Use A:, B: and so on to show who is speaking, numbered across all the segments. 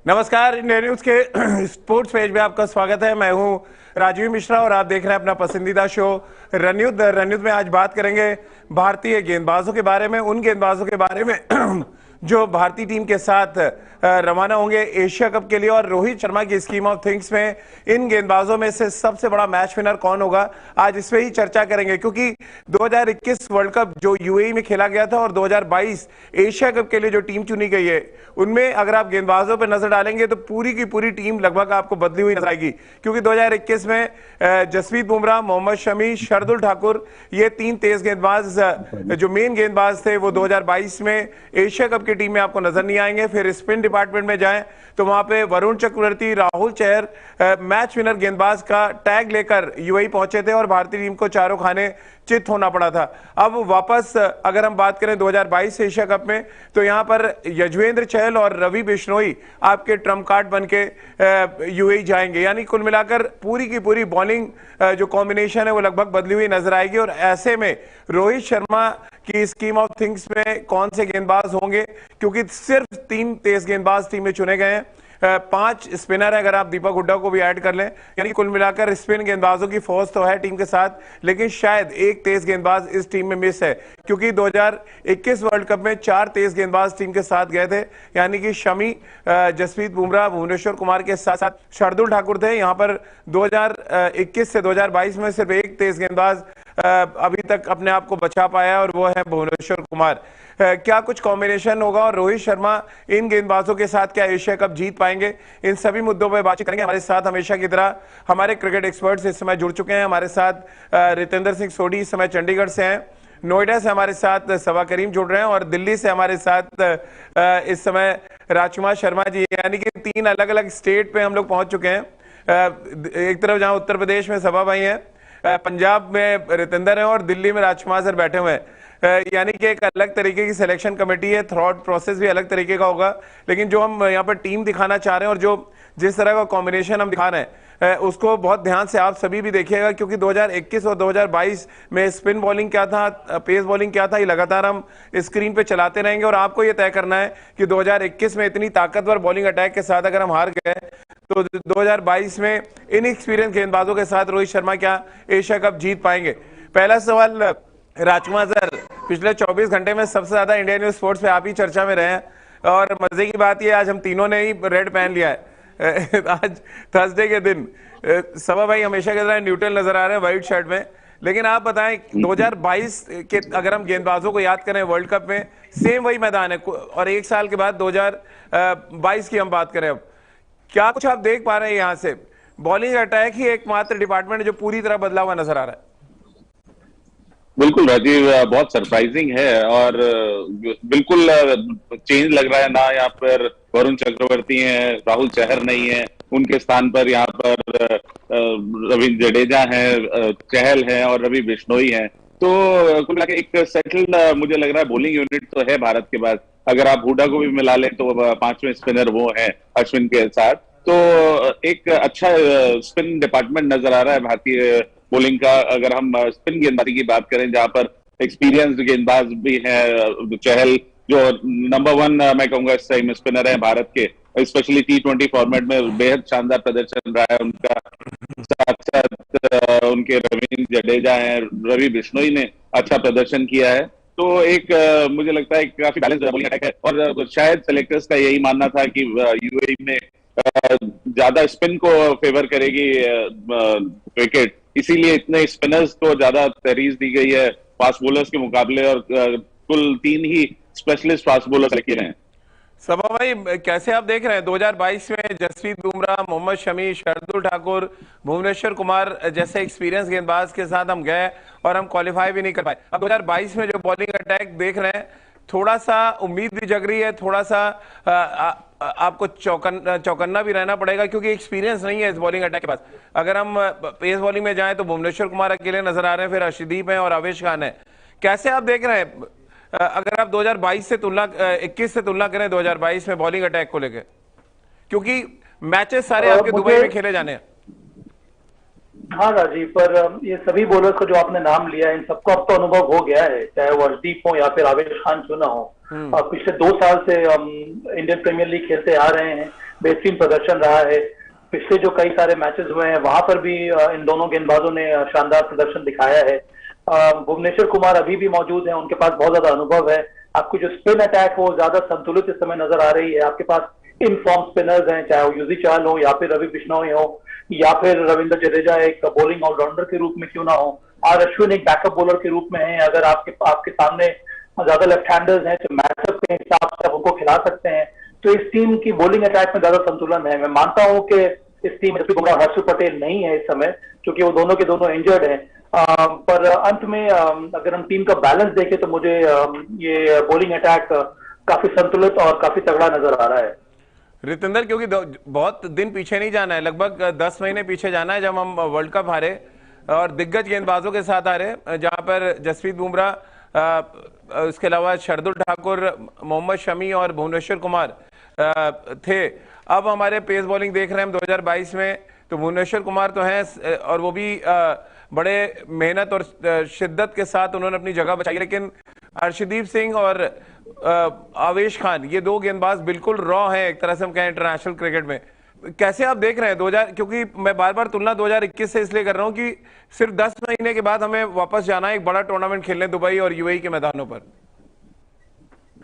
A: नमस्कार, India news के sports page में आपका स्वागत है। मैं हूं राजीव मिश्रा और आप देख रहे हैं अपना पसंदीदा शो रन युद्ध। रन युद्ध में आज बात करेंगे भारतीय गेंदबाजों के बारे में, उन गेंदबाजों के बारे में जो भारतीय टीम के साथ रवाना होंगे एशिया कप के लिए। और रोहित शर्मा की स्कीम ऑफ थिंग्स में इन गेंदबाजों में से सबसे बड़ा मैच विनर कौन होगा, आज इस पे ही चर्चा करेंगे। क्योंकि 2021 वर्ल्ड कप जो यूएई में खेला गया था और 2022 एशिया कप के लिए जो टीम चुनी गई है, उनमें अगर आप गेंदबाजों पर नजर डालेंगे तो पूरी की पूरी टीम लगभग आपको बदली हुई नजर आएगी। क्योंकि 2021 में जसप्रीत बुमराह, मोहम्मद शमी, शार्दुल ठाकुर, ये तीन तेज गेंदबाज जो मेन गेंदबाज थे, वो 2022 में एशिया कप की टीम में आपको नजर नहीं आएंगे। फिर स्पिन डिपार्टमेंट में जाएं तो वहां पे वरुण चक्रवर्ती, राहुल चहर मैच विनर गेंदबाज का टैग लेकर यूएई पहुंचे थे और भारतीय टीम को चारों खाने चित होना पड़ा था। अब वापस अगर हम बात करें 2022 एशिया कप में, तो यहां पर यजुवेंद्र चहल और रवि बिश्नोई आपके ट्रम्प कार्ड बनके यूएई जाएंगे। यानी कुल मिलाकर पूरी की पूरी बॉलिंग जो कॉम्बिनेशन है वो लगभग बदली हुई नजर आएगी। और ऐसे में रोहित शर्मा की स्कीम ऑफ थिंग्स में कौन से गेंदबाज होंगे, क्योंकि सिर्फ 3 तेज गेंदबाज टीम में चुने गए हैं, 5 स्पिनर है अगर आप दीपक हुड्डा को भी ऐड कर लें। यानी कुल मिलाकर स्पिन गेंदबाजों की फौज तो है टीम के साथ, लेकिन शायद एक तेज गेंदबाज इस टीम में मिस है। क्योंकि 2021 वर्ल्ड कप में 4 तेज गेंदबाज टीम के साथ गए थे, यानी कि शमी, जसप्रीत बुमराह, भुवनेश्वर कुमार के साथ साथ शार्दुल ठाकुर थे। यहां पर 2021 से 2022 में सिर्फ एक तेज गेंदबाज अभी तक अपने आप को बचा पाया और वो है भुवनेश्वर कुमार। क्या कुछ कॉम्बिनेशन होगा और रोहित शर्मा इन गेंदबाजों के साथ क्या एशिया कप जीत पाएंगे, इन सभी मुद्दों पर बातचीत करेंगे। हमारे साथ हमेशा की तरह हमारे क्रिकेट एक्सपर्ट्स इस समय जुड़ चुके हैं। हमारे साथ रितेंद्र सिंह सोडी इस समय चंडीगढ़ से हैं, नोएडा से हमारे साथ सबा करीम जुड़ रहे हैं और दिल्ली से हमारे साथ इस समय राजकुमार शर्मा जी। यानी कि 3 अलग अलग स्टेट पे हम लोग पहुंच चुके हैं। एक तरफ जहां उत्तर प्रदेश में सबा भाई हैं, पंजाब में रितेंद्र हैं और दिल्ली में राजकुमार सर बैठे हुए हैं। यानी कि एक अलग तरीके की सिलेक्शन कमेटी है, थॉट प्रोसेस भी अलग तरीके का होगा। लेकिन जो हम यहाँ पर टीम दिखाना चाह रहे हैं और जो जिस तरह का कॉम्बिनेशन हम दिखा रहे हैं, उसको बहुत ध्यान से आप सभी भी देखिएगा। क्योंकि 2021 और 2022 में स्पिन बॉलिंग क्या था, पेस बॉलिंग क्या था, ये लगातार हम स्क्रीन पे चलाते रहेंगे। और आपको ये तय करना है कि 2021 में इतनी ताकतवर बॉलिंग अटैक के साथ अगर हम हार गए तो 2022 में इन एक्सपीरियंस गेंदबाजों के साथ रोहित शर्मा क्या एशिया कप जीत पाएंगे। पहला सवाल राजकुमार सर, पिछले 24 घंटे में सबसे ज्यादा इंडिया न्यूज स्पोर्ट्स पे आप ही चर्चा में रहे हैं और मजे की बात ये आज हम तीनों ने ही रेड पहन लिया है आज थर्सडे के दिन। सबा भाई हमेशा की तरह न्यूट्रल नजर आ रहे हैं व्हाइट शर्ट में। लेकिन आप बताएं 2022 के अगर हम गेंदबाजों को याद करें, वर्ल्ड कप में सेम वही मैदान है और 1 साल के बाद 2022 की हम बात करें, अब क्या कुछ आप देख पा रहे हैं यहां से? बॉलिंग अटैक ही एकमात्र डिपार्टमेंट जो पूरी तरह बदला हुआ नजर आ रहा है।
B: बिल्कुल राजीव, बहुत सरप्राइजिंग है और बिल्कुल चेंज लग रहा है ना। यहाँ पर वरुण चक्रवर्ती हैं, राहुल चहर नहीं है, उनके स्थान पर यहाँ पर रविंद्र जडेजा हैं, चहल हैं और रवि बिश्नोई हैं। तो कुल मिला के एक सेटल्ड मुझे लग रहा है बॉलिंग यूनिट तो है भारत के पास। अगर आप हुडा को भी मिला लें तो 5वें स्पिनर वो है अश्विन के साथ। तो एक अच्छा स्पिन डिपार्टमेंट नजर आ रहा है भारतीय बॉलिंग का। अगर हम स्पिन गेंदबाजी की बात करें, जहां पर एक्सपीरियंस्ड गेंदबाज भी हैं, चहल जो नंबर 1 मैं कहूंगा इस टाइम स्पिनर है भारत के, स्पेशली T20 फॉर्मेट में बेहद शानदार प्रदर्शन रहा है उनका। साथ साथ उनके रविंद्र जडेजा हैं, रवि बिश्नोई ने अच्छा प्रदर्शन किया है। तो एक मुझे लगता है काफी बैलेंस बॉलिंग अटैक है और शायद सेलेक्टर्स का यही मानना था कि यूएई में ज्यादा स्पिन को फेवर करेगी क्रिकेट, इसीलिए इतने स्पिनर्स को ज्यादा तरजीह दी गई है फास्ट बॉलर्स के मुकाबले और कुल 3 ही स्पेशलिस्ट फास्ट बॉलर सेलेक्ट किए हैं।
A: सबा भाई कैसे आप देख रहे हैं 2022 में जसप्रीत बुमराह, मोहम्मद शमी, शार्दुल ठाकुर, भुवनेश्वर कुमार जैसे एक्सपीरियंस गेंदबाज के साथ हम गए और हम क्वालिफाई भी नहीं कर पाए। अब 2022 में जो बॉलिंग अटैक देख रहे हैं, थोड़ा सा उम्मीद भी जग रही है, थोड़ा सा आपको चौकन्ना भी रहना पड़ेगा क्योंकि एक्सपीरियंस नहीं है इस बॉलिंग अटैक के पास। अगर हम पेस बॉलिंग में जाएं तो भुवनेश्वर कुमार अकेले नजर आ रहे हैं, फिर अर्शदीप हैं और आवेश खान है। कैसे आप देख रहे हैं अगर आप 2022 से तुलना 21 से तुलना करें 2022 में बॉलिंग अटैक को लेकर, क्योंकि मैचेस सारे आपके दुबई में खेले जाने हैं।
C: हाँ राजीव, पर ये सभी बॉलर्स को जो आपने नाम लिया है, इन सबको अब तो अनुभव हो गया है, चाहे वो अर्शदीप हो या फिर आवेश खान क्यों ना हो। पिछले 2 साल से हम इंडियन प्रीमियर लीग खेलते आ रहे हैं, बेहतरीन प्रदर्शन रहा है। पिछले जो कई सारे मैचेस हुए हैं वहां पर भी इन दोनों गेंदबाजों ने शानदार प्रदर्शन दिखाया है। भुवनेश्वर कुमार अभी भी मौजूद हैं, उनके पास बहुत ज्यादा अनुभव है। आपको जो स्पिन अटैक वो ज्यादा संतुलित इस समय नजर आ रही है। आपके पास इन फॉर्म स्पिनर्स हैं, चाहे वो युजवेंद्र चहल हो या फिर रवि बिश्नोई हो या फिर रविंद्र जडेजा एक बॉलिंग ऑलराउंडर के रूप में क्यों ना हो, आर अश्विन एक बैकअप बॉलर के रूप में है। अगर आपके सामने ज्यादा लेफ्ट हैंडर्स हैं तो मैचअप के हिसाब से आप उनको खिला सकते हैं। तो इस टीम की बॉलिंग अटैक में ज्यादा संतुलन है। मैं मानता हूं कि इस टीम में बुमराह और हर्षल पटेल नहीं है इस समय, क्योंकि वो दोनों के दोनों इंजर्ड हैं। पर अंत में अगर हम टीम का बैलेंस देखें तो मुझे ये बॉलिंग अटैक काफी संतुलित और काफी तगड़ा नजर आ रहा है।
A: रितेंद्र, क्योंकि बहुत दिन पीछे नहीं जाना है, लगभग 10 महीने पीछे जाना है जब हम वर्ल्ड कप हारे और दिग्गज गेंदबाजों के साथ हारे, जहां पर जसप्रीत बुमराह, उसके अलावा शार्दुल ठाकुर, मोहम्मद शमी और भुवनेश्वर कुमार थे। अब हमारे पेस बॉलिंग देख रहे हैं हम 2022 में, तो भुवनेश्वर कुमार तो हैं और वो भी बड़े मेहनत और शिद्दत के साथ उन्होंने अपनी जगह बचाई, लेकिन अर्शदीप सिंह और आवेश खान, ये दो गेंदबाज बिल्कुल रॉ हैं एक तरह से हम कहें इंटरनेशनल क्रिकेट में। कैसे आप देख रहे हैं 2000, क्योंकि मैं बार बार तुलना 2021 से इसलिए कर रहा हूं कि सिर्फ 10 महीने के बाद हमें वापस जाना है एक बड़ा टूर्नामेंट खेलने दुबई और यूएई के मैदानों पर।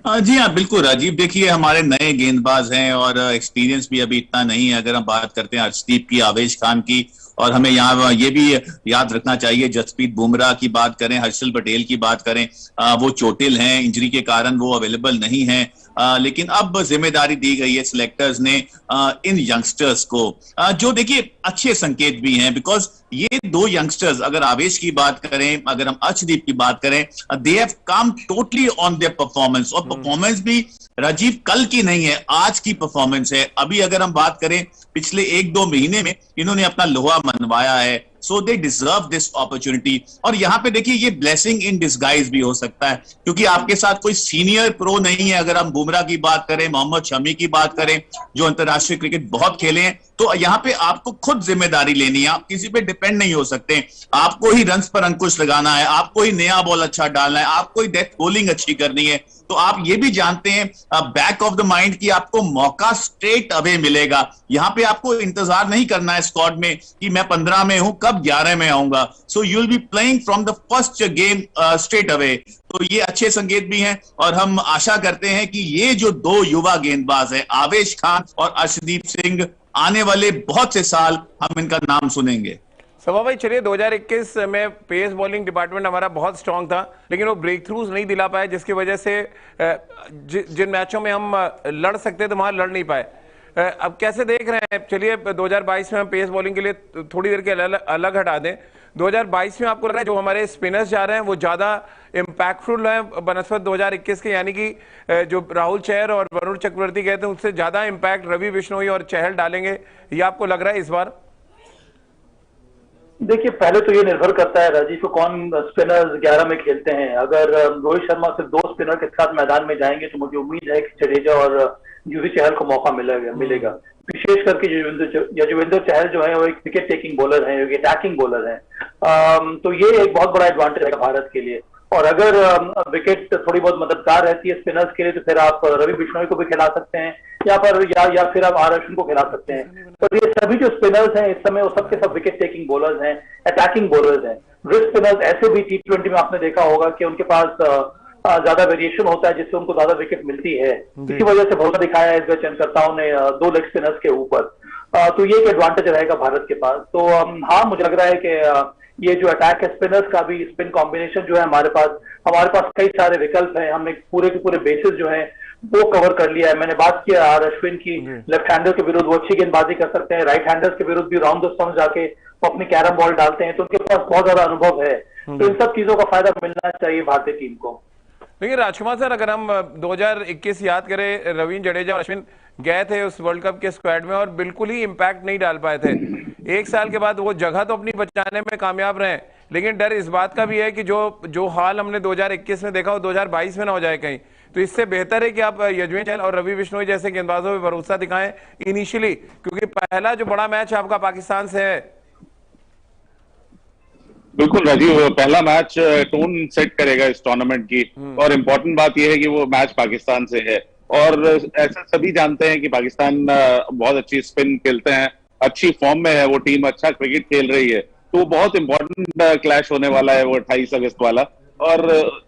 D: जी हाँ, बिल्कुल राजीव। देखिए, हमारे नए गेंदबाज हैं और एक्सपीरियंस भी अभी इतना नहीं है। अगर हम बात करते हैं अर्शदीप की, आवेश खान की, और हमें यहाँ ये भी याद रखना चाहिए जसप्रीत बुमराह की बात करें, हर्षल पटेल की बात करें, वो चोटिल हैं, इंजरी के कारण वो अवेलेबल नहीं हैं। लेकिन अब जिम्मेदारी दी गई है सिलेक्टर्स ने इन यंगस्टर्स को, जो देखिए अच्छे संकेत भी हैं, बिकॉज ये दो यंगस्टर्स, अगर आवेश की बात करें, अगर हम अर्शदीप की बात करें, they have come totally on their performance. और परफॉर्मेंस भी राजीव कल की नहीं है, आज की परफॉर्मेंस है। अभी अगर हम बात करें पिछले 1-2 महीने में इन्होंने अपना लोहा मनवाया है। सो दे डिजर्व दिस अपॉर्चुनिटी। और यहाँ पे देखिए, ये ब्लेसिंग इन डिस्गाइज भी हो सकता है, क्योंकि आपके साथ कोई सीनियर प्रो नहीं है। अगर हम बुमराह की बात करें, मोहम्मद शमी की बात करें, जो अंतरराष्ट्रीय क्रिकेट बहुत खेले हैं, तो यहाँ पे आपको खुद जिम्मेदारी लेनी है। आप किसी पे डिपेंड नहीं हो सकते। आपको ही रन्स पर अंकुश लगाना है, आपको ही नया बॉल अच्छा डालना है, आपको ही डेथ बॉलिंग अच्छी करनी है। तो आप ये भी जानते हैं बैक ऑफ द माइंड की आपको मौका स्ट्रेट अवे मिलेगा। यहाँ पे आपको इंतजार नहीं करना है स्क्वाड में कि मैं 15 में हूं, कब 11 में आऊंगा। So you will be playing from the first game straight away. तो ये अच्छे संकेत भी हैं और हम आशा करते हैं कि ये जो दो युवा गेंदबाज हैं, आवेश खान और अर्शदीप सिंह, आने वाले बहुत से साल हम इनका नाम सुनेंगे।
A: सभा भाई, चलिए 2021 में पेस बॉलिंग डिपार्टमेंट हमारा बहुत स्ट्रांग था, लेकिन वो ब्रेक थ्रूज नहीं दिला पाए, जिसकी वजह से जिन मैचों में हम लड़ सकते थे वहां लड़ नहीं पाए। अब कैसे देख रहे हैं? चलिए 2022 में हम पेस बॉलिंग के लिए थोड़ी देर के अलग हटा दें। 2022 में आपको लग रहा है जो हमारे स्पिनर्स जा रहे हैं वो ज्यादा इम्पैक्टफुल है बनस्पत 2021 के, यानी कि जो राहुल चहर और वरुण चक्रवर्ती गए थे उससे ज्यादा इम्पैक्ट रवि बिश्नोई और चहल डालेंगे, ये आपको लग रहा है इस बार?
C: देखिए, पहले तो ये निर्भर करता है राजीव को कौन स्पिनर्स 11 में खेलते हैं। अगर रोहित शर्मा सिर्फ 2 स्पिनर के साथ मैदान में जाएंगे तो मुझे उम्मीद है कि जडेजा और युजवेंद्र चहल को मौका मिलेगा। विशेष करके युजवेंद्र चहल जो है वो एक विकेट टेकिंग बॉलर है, एक अटैकिंग बॉलर है। तो ये एक बहुत बड़ा एडवांटेज है भारत के लिए। और अगर विकेट थोड़ी बहुत मददगार रहती है स्पिनर्स के लिए तो फिर आप रवि बिश्नोई को भी खिला सकते हैं या फिर आप आर अश्विन को खिला सकते हैं। तो ये सभी जो स्पिनर्स हैं इस समय वो सबके सब विकेट टेकिंग बॉलर्स हैं, अटैकिंग बॉलर्स हैं। रिस्ट स्पिनर्स ऐसे भी T20 में आपने देखा होगा कि उनके पास ज्यादा वेरिएशन होता है जिससे उनको ज्यादा विकेट मिलती है। इसी वजह से भरोसा दिखाया है इस बार चयनकर्ताओं ने 2 लेग स्पिनर्स के ऊपर। तो ये एक एडवांटेज रहेगा भारत के पास। तो हाँ, मुझे लग रहा है कि ये जो अटैक है स्पिनर्स का भी स्पिन कॉम्बिनेशन जो है हमारे पास कई सारे विकल्प हैं। हमने पूरे के पूरे बेसिस जो है वो कवर कर लिया है। मैंने बात किया आर अश्विन की, लेफ्ट हैंडर के विरुद्ध वो अच्छी गेंदबाजी कर सकते हैं, राइट हैंडर्स के विरुद्ध भी राउंड द स्टंप जाके वो अपनी कैरम बॉल डालते हैं, तो उनके पास बहुत ज्यादा अनुभव है। तो इन सब चीजों का फायदा मिलना चाहिए भारतीय टीम को।
A: लेकिन राजकुमार सर, अगर हम 2021 याद करें, रविंद्र जडेजा और अश्विन गए थे उस वर्ल्ड कप के स्क्वाड में और बिल्कुल ही इंपैक्ट नहीं डाल पाए थे। 1 साल के बाद वो जगह तो अपनी बचाने में कामयाब रहे, लेकिन डर इस बात का भी है कि जो हाल हमने 2021 में देखा वो 2022 में ना हो जाए कहीं। तो इससे बेहतर है कि आप युजवेंद्र चहल और रवि बिश्नोई जैसे गेंदबाजों पर भरोसा दिखाएं इनिशियली, क्योंकि पहला जो बड़ा मैच आपका पाकिस्तान से है।
B: बिल्कुल राजीव, पहला मैच टोन सेट करेगा इस टूर्नामेंट की, और इम्पोर्टेंट बात यह है कि वो मैच पाकिस्तान से है। और ऐसा सभी जानते हैं कि पाकिस्तान बहुत अच्छी स्पिन खेलते हैं, अच्छी फॉर्म में है वो टीम, अच्छा क्रिकेट खेल रही है। तो बहुत इंपॉर्टेंट क्लैश होने वाला है वो 28 अगस्त वाला, और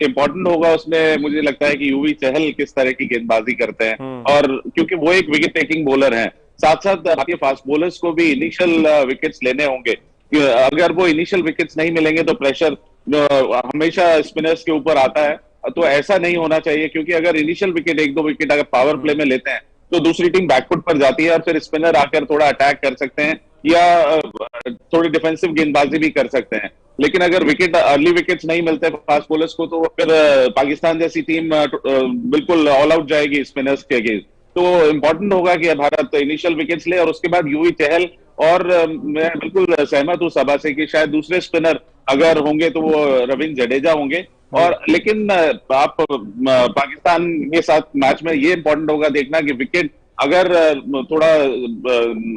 B: इम्पोर्टेंट होगा उसमें मुझे लगता है कि युवी चहल किस तरह की गेंदबाजी करते हैं, और क्योंकि वो एक विकेट टेकिंग बॉलर हैं, साथ साथ भारतीय फास्ट बॉलर्स को भी इनिशियल विकेट्स लेने होंगे। अगर वो इनिशियल विकेट्स नहीं मिलेंगे तो प्रेशर हमेशा स्पिनर्स के ऊपर आता है, तो ऐसा नहीं होना चाहिए, क्योंकि अगर इनिशियल विकेट, एक दो विकेट अगर पावर प्ले में लेते हैं तो दूसरी टीम बैकफुट पर जाती है और फिर स्पिनर आकर थोड़ा अटैक कर सकते हैं या थोड़ी डिफेंसिव गेंदबाजी भी कर सकते हैं। लेकिन अगर विकेट, अर्ली विकेट्स नहीं मिलते फास्ट बॉलर्स को, तो फिर पाकिस्तान जैसी टीम बिल्कुल ऑल आउट जाएगी स्पिनर्स के अगेंस्ट। तो इंपॉर्टेंट होगा कि भारत इनिशियल विकेट्स ले, और उसके बाद युवी चहल, और मैं बिल्कुल सहमत हूं सभा से कि शायद दूसरे स्पिनर अगर होंगे तो वो रविंद्र जडेजा होंगे। और लेकिन आप पाकिस्तान के साथ मैच में ये इंपॉर्टेंट होगा देखना कि विकेट अगर थोड़ा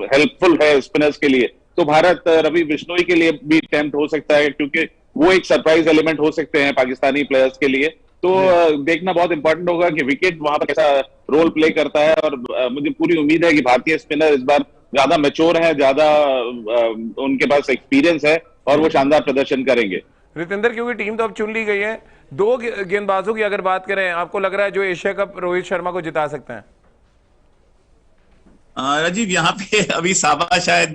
B: हेल्पफुल है स्पिनर्स के लिए, तो भारत रवि बिश्नोई के लिए भी टेम्प्ट हो सकता है, क्योंकि वो एक सरप्राइज एलिमेंट हो सकते हैं पाकिस्तानी प्लेयर्स के लिए। तो देखना बहुत इंपॉर्टेंट होगा कि विकेट वहां पर कैसा रोल प्ले करता है, और मुझे पूरी उम्मीद है कि भारतीय स्पिनर इस बार ज्यादा मैच्योर है, ज्यादा उनके पास एक्सपीरियंस है, और वो शानदार प्रदर्शन करेंगे।
A: रितेंद्र, क्योंकि टीम तो अब चुन ली गई है, दो गेंदबाजों की अगर बात करें, आपको लग रहा है जो एशिया कप रोहित शर्मा को जिता सकते हैं?
D: राजीव, यहाँ पे अभी साबा शायद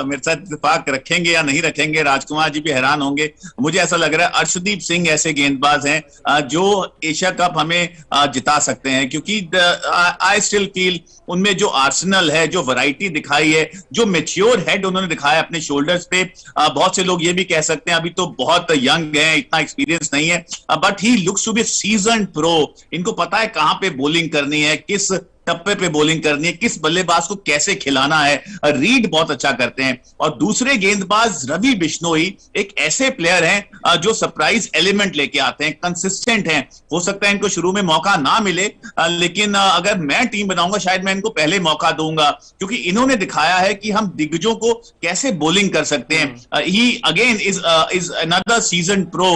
D: मेरे साथ इत्तेफाक रखेंगे या नहीं रखेंगे, राजकुमार जी भी हैरान होंगे। मुझे ऐसा लग रहा है अर्शदीप सिंह ऐसे गेंदबाज हैं जो एशिया कप हमें जिता सकते हैं, क्योंकि आई स्टिल फील उनमें जो आर्सेनल है, जो वैरायटी दिखाई है, जो मैच्योर हेड उन्होंने दिखाया अपने शोल्डर्स पे। बहुत से लोग ये भी कह सकते हैं अभी तो बहुत यंग है, इतना एक्सपीरियंस नहीं है, but he looks to be seasoned pro. इनको पता है कहाँ पे बॉलिंग करनी है, किस टप्पे पे बॉलिंग करनी है, किस बल्लेबाज को कैसे खिलाना है, रीड बहुत अच्छा करते हैं। और दूसरे गेंदबाज रवि बिश्नोई एक ऐसे प्लेयर हैं जो सरप्राइज एलिमेंट लेके आते हैं, कंसिस्टेंट हैं। हो सकता है इनको शुरू में मौका ना मिले, लेकिन अगर मैं टीम बनाऊंगा शायद मैं इनको पहले मौका दूंगा, क्योंकि इन्होंने दिखाया है कि हम दिग्गजों को कैसे बॉलिंग कर सकते हैं। He again is another season pro.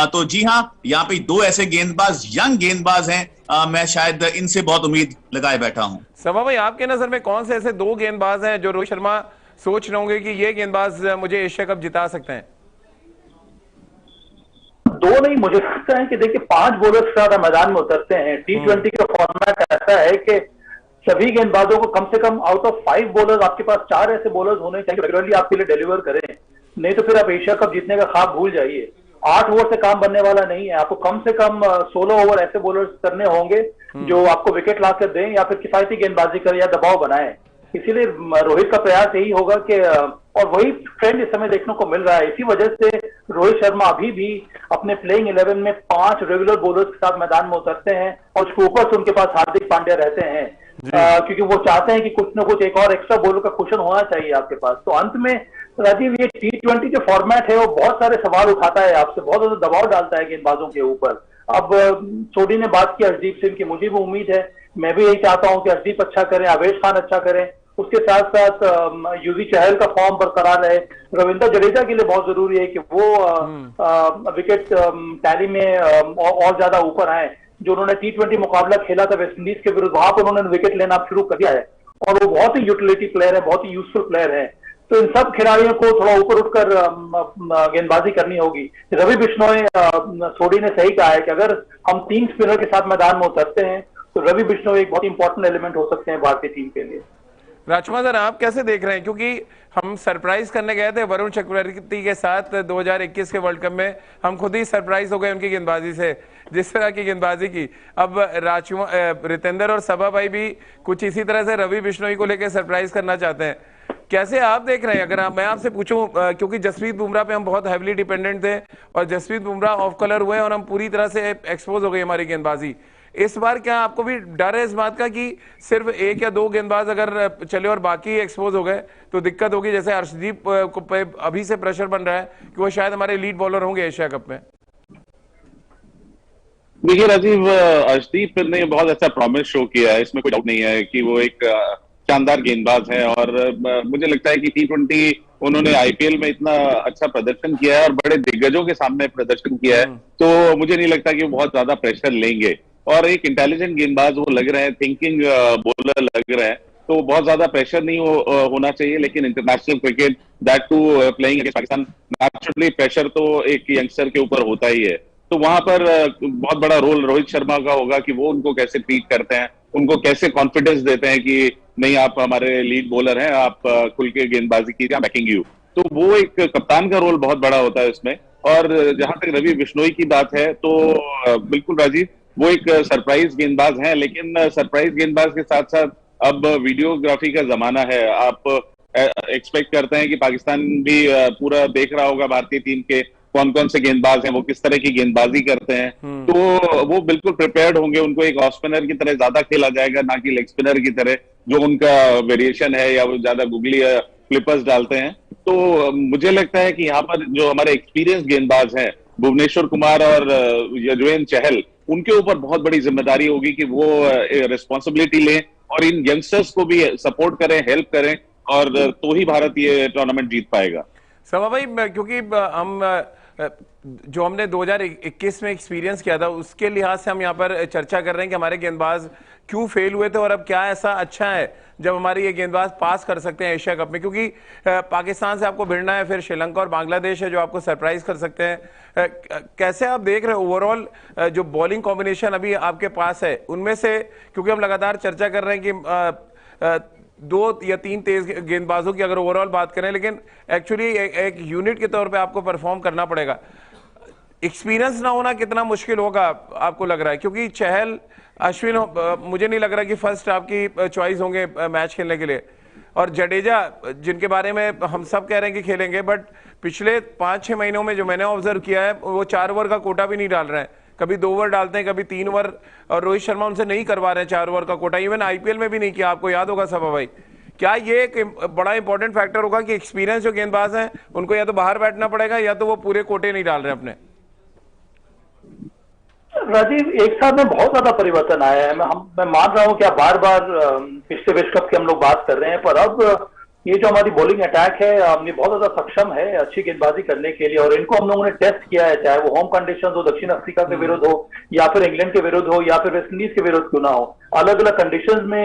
D: तो जी हाँ, यहाँ पे दो ऐसे गेंदबाज, यंग गेंदबाज हैं, मैं शायद इनसे बहुत उम्मीद लगाए बैठा हूं।
A: सभा भाई, आपके नजर में कौन से ऐसे दो गेंदबाज हैं जो रोहित शर्मा सोच रहे होंगे कि ये गेंदबाज मुझे एशिया कप जिता सकते हैं?
C: दो नहीं, मुझे लगता है कि देखिए 5 बॉलर्स ज्यादा मैदान में उतरते हैं। T20 का फॉर्मेट ऐसा है कि सभी गेंदबाजों को कम से कम आउट ऑफ 5 बॉलर्स आपके पास 4 ऐसे बॉलर्स होने चाहिए रेगुलरली आपके लिए डिलीवर करें, नहीं तो फिर आप एशिया कप जीतने का ख्वाब भूल जाइए। 8 ओवर से काम बनने वाला नहीं है, आपको कम से कम 16 ओवर ऐसे बॉलर्स करने होंगे जो आपको विकेट ला कर दें या फिर किफायती गेंदबाजी करें या दबाव बनाएं। इसीलिए रोहित का प्रयास यही होगा कि, और वही ट्रेंड इस समय देखने को मिल रहा है, इसी वजह से रोहित शर्मा अभी भी अपने प्लेइंग 11 में 5 रेगुलर बॉलर्स के साथ मैदान में उतरते हैं, और उसके ऊपर से उनके पास हार्दिक पांड्या रहते हैं, क्योंकि वो चाहते हैं कि कुछ ना कुछ एक और एक्स्ट्रा बॉलर का कुशन होना चाहिए आपके पास। तो अंत में राजीव, ये T20 जो फॉर्मेट है वो बहुत सारे सवाल उठाता है, आपसे बहुत ज्यादा दबाव डालता है गेंदबाजों के ऊपर। अब सोडी ने बात की अर्शदीप सिंह की, मुझे भी उम्मीद है, मैं भी यही चाहता हूं कि अर्शदीप अच्छा करें, आवेश खान अच्छा करें, उसके साथ साथ युवी चहल का फॉर्म बरकरार रहे। रविंद्र जडेजा के लिए बहुत जरूरी है कि वो विकेट टैली में और ज्यादा ऊपर आए। जो उन्होंने T20 मुकाबला खेला था वेस्टइंडीज के विरुद्ध, वहां पर उन्होंने विकेट लेना शुरू कर दिया है, और वो बहुत ही यूटिलिटी प्लेयर है, बहुत ही यूजफुल प्लेयर है। तो इन सब खिलाड़ियों को थोड़ा ऊपर उठकर गेंदबाजी करनी होगी। रवि बिश्नोई, सोडी ने सही कहा है कि अगर हम 3 स्पिनर के साथ मैदान में उतरते हैं तो रवि बिश्नोई एक बहुत इंपॉर्टेंट एलिमेंट हो सकते हैं भारतीय टीम के लिए।
A: राजकुमार सर, आप कैसे देख रहे हैं, क्योंकि हम सरप्राइज करने गए थे वरुण चक्रवर्ती के साथ 2021 के वर्ल्ड कप में, हम खुद ही सरप्राइज हो गए उनकी गेंदबाजी से, जिस तरह की गेंदबाजी की। अब रितेंद्र और सभा भाई भी कुछ इसी तरह से रवि बिश्नोई को लेकर सरप्राइज करना चाहते हैं। कैसे आप देख रहे हैं? अगर मैं आपसे पूछूं, क्योंकि जसप्रीत बुमराह पे हम बहुत हैविली डिपेंडेंट थे और जसप्रीत बुमराह ऑफ कलर हुए और हम पूरी तरह से एक्सपोज हो गई हमारी गेंदबाजी। इस बार क्या आपको भी डर है इस बात का कि सिर्फ 1 या 2 गेंदबाज अगर चले और बाकी एक्सपोज हो गए तो दिक्कत होगी? जैसे अर्शदीप को पे अभी से प्रेशर बन रहा है कि वो शायद हमारे लीड बॉलर होंगे एशिया कप में।
B: देखिए राजीव, अर्शदीप ने बहुत अच्छा प्रॉमिस शो किया है, इसमें कोई डाउट नहीं है कि वो एक शानदार गेंदबाज है, और मुझे लगता है कि T20 उन्होंने IPL में इतना अच्छा प्रदर्शन किया है और बड़े दिग्गजों के सामने प्रदर्शन किया है, तो मुझे नहीं लगता कि वो बहुत ज्यादा प्रेशर लेंगे। और एक इंटेलिजेंट गेंदबाज वो लग रहे हैं, थिंकिंग बॉलर लग रहे हैं, तो बहुत ज्यादा प्रेशर नहीं होना चाहिए। लेकिन international cricket, that too playing against Pakistan, naturally pressure तो एक यंगस्टर के ऊपर होता ही है। तो वहां पर बहुत बड़ा रोल रोहित शर्मा का होगा कि वो उनको कैसे ट्रीट करते हैं, उनको कैसे कॉन्फिडेंस देते हैं कि नहीं आप हमारे लीड बॉलर हैं, आप खुल के गेंदबाजी कीजिए, बैकिंग यू। तो वो एक कप्तान का रोल बहुत बड़ा होता है इसमें। और जहां तक रवि बिश्नोई की बात है तो बिल्कुल राजीव, वो एक सरप्राइज गेंदबाज हैं, लेकिन सरप्राइज गेंदबाज के साथ साथ अब वीडियोग्राफी का जमाना है। आप एक्सपेक्ट करते हैं कि पाकिस्तान भी पूरा देख रहा होगा भारतीय टीम के कौन कौन से गेंदबाज हैं, वो किस तरह की गेंदबाजी करते हैं, तो वो बिल्कुल प्रिपेयर्ड होंगे। उनको एक ऑफ स्पिनर की तरह ज्यादा खेला जाएगा, ना कि लेग स्पिनर की तरह जो उनका वेरिएशन है या वो ज्यादा गुगली फ्लिपर्स डालते हैं। तो मुझे लगता है कि यहाँ पर जो हमारे एक्सपीरियंस गेंदबाज हैं भुवनेश्वर कुमार और यजुवेंद्र चहल, उनके ऊपर बहुत बड़ी जिम्मेदारी होगी कि वो रिस्पॉन्सिबिलिटी लें और इन यंगस्टर्स को भी सपोर्ट करें, हेल्प करें, और तो ही भारत ये टूर्नामेंट जीत पाएगा।
A: सभा भाई, क्योंकि हम जो हमने 2021 में एक्सपीरियंस किया था उसके लिहाज से हम यहाँ पर चर्चा कर रहे हैं कि हमारे गेंदबाज क्यों फेल हुए थे और अब क्या ऐसा अच्छा है जब हमारे ये गेंदबाज पास कर सकते हैं एशिया कप में। क्योंकि पाकिस्तान से आपको भिड़ना है, फिर श्रीलंका और बांग्लादेश है जो आपको सरप्राइज कर सकते हैं। कैसे आप देख रहे हैं ओवरऑल जो बॉलिंग कॉम्बिनेशन अभी आपके पास है उनमें से, क्योंकि हम लगातार चर्चा कर रहे हैं कि 2 या 3 तेज गेंदबाजों की अगर ओवरऑल बात करें, लेकिन एक्चुअली एक यूनिट के तौर पे आपको परफॉर्म करना पड़ेगा। एक्सपीरियंस ना होना कितना मुश्किल होगा आपको लग रहा है? क्योंकि चहल, अश्विन मुझे नहीं लग रहा कि फर्स्ट आपकी चॉइस होंगे मैच खेलने के लिए, और जडेजा जिनके बारे में हम सब कह रहे हैं कि खेलेंगे, बट पिछले 5-6 महीनों में जो मैंने ऑब्जर्व किया है वो 4 ओवर का कोटा भी नहीं डाल रहे हैं। कभी 2 ओवर डालते हैं, कभी 3 ओवर, और रोहित शर्मा उनसे नहीं करवा रहे हैं 4 ओवर का कोटा। इवन आईपीएल में भी नहीं किया, आपको याद होगा सभा भाई। क्या ये एक बड़ा इंपॉर्टेंट फैक्टर होगा कि एक्सपीरियंस जो गेंदबाज हैं उनको या तो बाहर बैठना पड़ेगा या तो वो पूरे कोटे नहीं डाल रहे हैं अपने?
C: राजीव, एक साल में बहुत ज्यादा परिवर्तन आया है। मैं मान रहा हूं कि आप बार बार पिछले विश्व कप की हम लोग बात कर रहे हैं, पर अब ये जो हमारी बॉलिंग अटैक है ये बहुत ज्यादा सक्षम है अच्छी गेंदबाजी करने के लिए, और इनको हम लोगों ने टेस्ट किया है, चाहे वो होम कंडीशन हो, दक्षिण अफ्रीका के विरुद्ध हो या फिर इंग्लैंड के विरुद्ध हो या फिर वेस्ट इंडीज के विरुद्ध क्यों ना हो। अलग अलग कंडीशंस में